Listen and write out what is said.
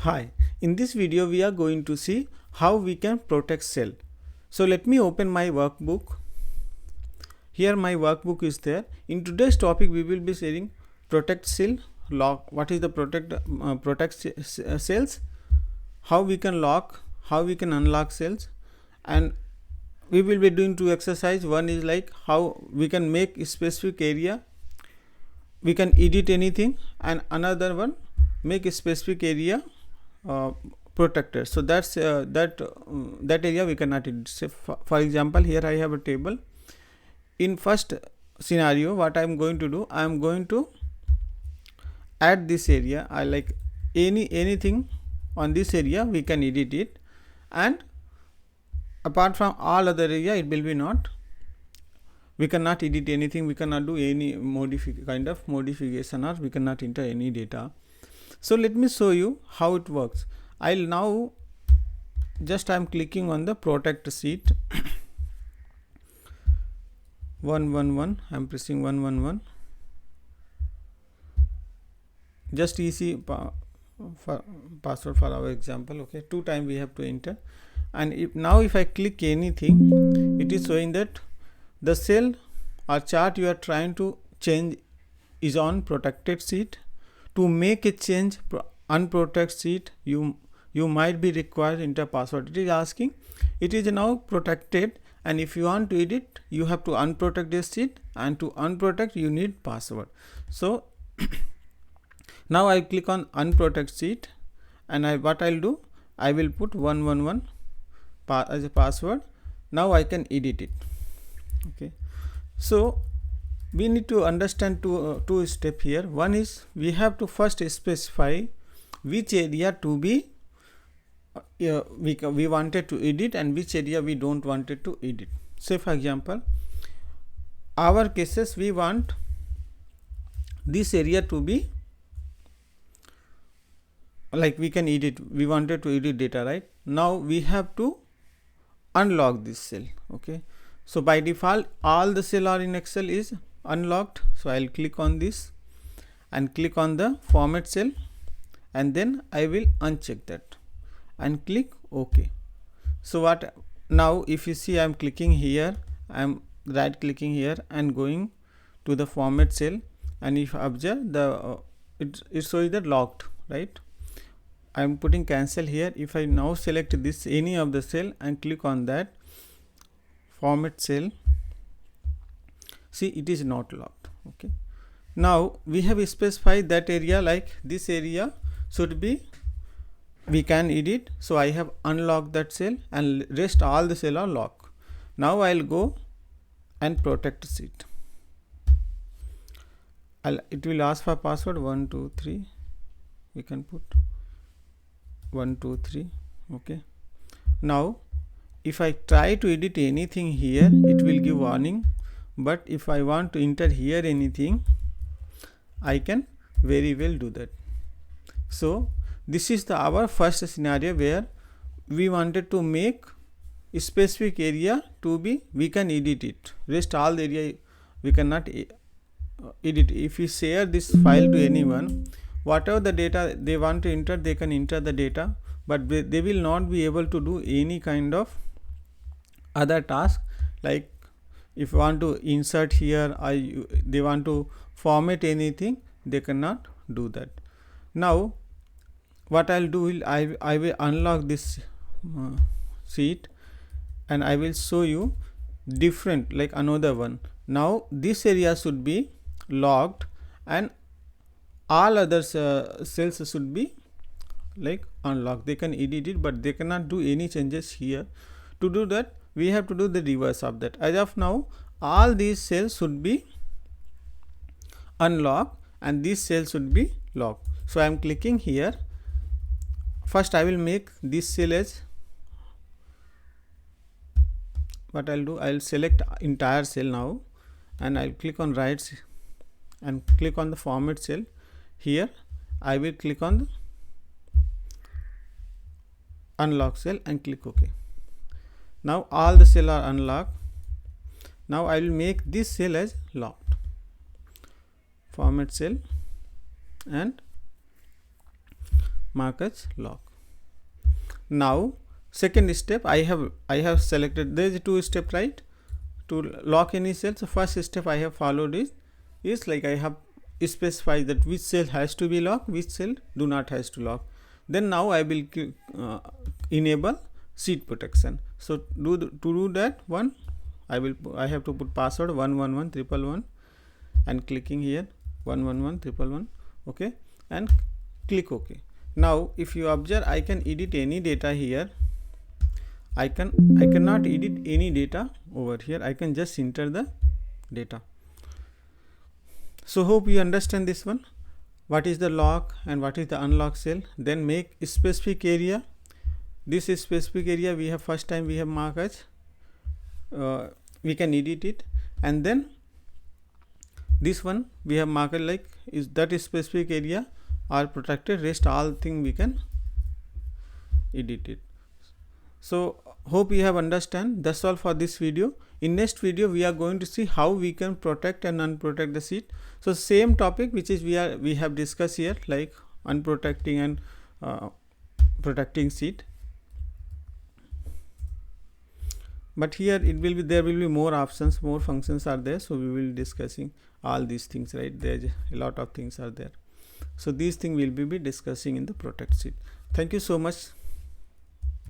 Hi, in this video we are going to see how we can protect cell. So let me open my workbook. Here my workbook is there. In today's topic we will be sharing protect cell, lock. What is the protect cells? How we can lock, how we can unlock cells, and we will be doing two exercise. One is like how we can make a specific area, we can edit anything, and another one make a specific area protected. So that's that area we cannot edit. So for example, here I have a table. In first scenario, what I am going to do, I am going to add this area. I like anything on this area we can edit it, and apart from all other area it will be not, we cannot edit anything, we cannot do any kind of modification, or we cannot enter any data. So let me show you how it works. I'll now just I'm clicking on the protect sheet 111. I'm pressing 111. Just easy password for our example. Okay, 2 times we have to enter, and if I click anything, it is showing that the cell or chart you are trying to change is on protected sheet. To make a change unprotected sheet, you might be required enter password. It is asking, it is now protected, and if you want to edit you have to unprotect this sheet, and to unprotect you need password. So now I click on unprotect sheet, and what I'll do, I will put 111 as a password. Now I can edit it. Okay, so we need to understand two step here. One is we have to first specify which area to be we wanted to edit and which area we don't wanted to edit. Say for example, our cases we want this area to be like we can edit, we wanted to edit data, right? Now we have to unlock this cell. Okay, so by default all the cell are in Excel is unlocked. So I'll click on this and click on the format cell, and then I will uncheck that and click OK. So what now, if you see, I'm clicking here, I'm right clicking here and going to the format cell, and if you observe the it shows that locked, right? I'm putting cancel here. If I now select this any of the cell and click on that format cell, see it is not locked. Okay, now we have specified that area, like this area should be we can edit. So I have unlocked that cell, and rest all the cell are locked. Now I'll go and protect sheet. It will ask for password 123. We can put 123. Okay, now if I try to edit anything here, it will give warning, but if I want to enter here anything, I can very well do that. So this is our first scenario where we wanted to make a specific area to be we can edit it, rest all the area we cannot edit. If we share this file to anyone, whatever the data they want to enter, they can enter the data, but they will not be able to do any kind of other task, like if you want to insert here or they want to format anything, they cannot do that. Now what I'll do is I will unlock this sheet, and I will show you different, like another one. Now this area should be locked, and all other cells should be like unlocked. They can edit it, but they cannot do any changes here. To do that, we have to do the reverse of that. As of now, all these cells should be unlocked and these cells should be locked. So I am clicking here. First I will make this cell as, what I'll do, I'll select entire cell now, and I'll click on right and click on the format cell. Here I will click on the unlock cell and click OK. Now all the cell are unlocked. Now I will make this cell as locked, format cell, and mark as lock. Now second step, I have selected, there is 2 step, right, to lock any cell. So first step I have followed is like I have specified that which cell has to be locked, which cell do not has to lock. Then now I will enable seed protection. So to do that one, I have to put password 111111 and clicking here 111111, okay, and click OK. Now if you observe, I can edit any data here. I cannot edit any data over here. I can just enter the data. So hope you understand this one, what is the lock and what is the unlock cell. Then make a specific area. This is specific area we have first time we have marked as we can edit it, and then this one we have marked like is that is specific area are protected, rest all thing we can edit it. So hope you have understand. That's all for this video. In next video we are going to see how we can protect and unprotect the seed. So same topic which is we have discussed here, like unprotecting and protecting seed, but here it will be, there will be more options, more functions are there. So we will discussing all these things, right? There's a lot of things are there. So these things will be discussing in the protect seed. Thank you so much.